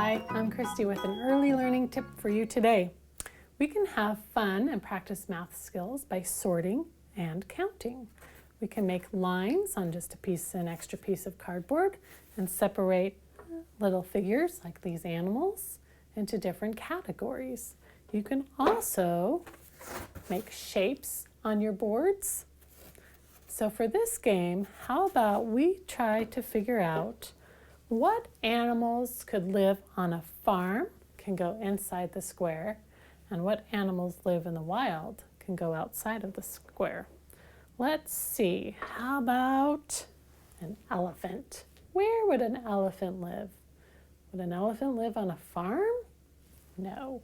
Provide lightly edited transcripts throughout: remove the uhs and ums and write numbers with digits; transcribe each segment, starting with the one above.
Hi, I'm Christy with an early learning tip for you today. We can have fun and practice math skills by sorting and counting. We can make lines on just an extra piece of cardboard and separate little figures like these animals into different categories. You can also make shapes on your boards. So for this game, how about we try to figure out what animals could live on a farm, can go inside the square, and what animals live in the wild, can go outside of the square. Let's see, how about an elephant? Where would an elephant live? Would an elephant live on a farm? No.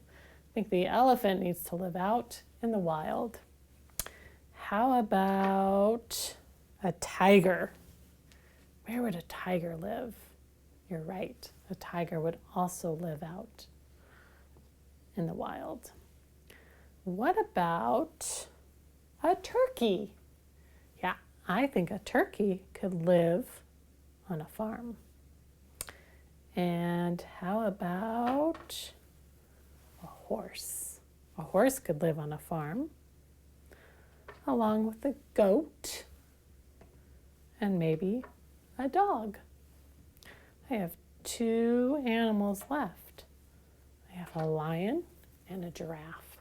I think the elephant needs to live out in the wild. How about a tiger? Where would a tiger live? You're right, a tiger would also live out in the wild. What about a turkey? Yeah, I think a turkey could live on a farm. And how about a horse? A horse could live on a farm, along with a goat and maybe a dog. I have two animals left. I have a lion and a giraffe.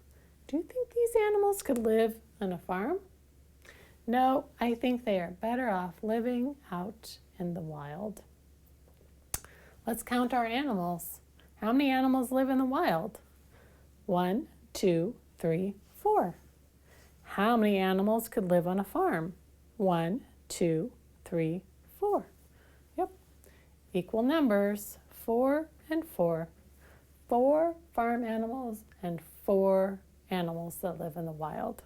Do you think these animals could live on a farm? No, I think they are better off living out in the wild. Let's count our animals. How many animals live in the wild? 1, 2, 3, 4. How many animals could live on a farm? 1, 2, 3, 4. Yep, equal numbers, 4 and 4. 4 farm animals and 4 animals that live in the wild.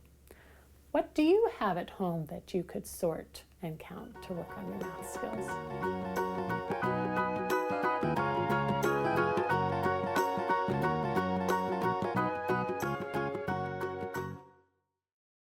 What do you have at home that you could sort and count to work on your math skills?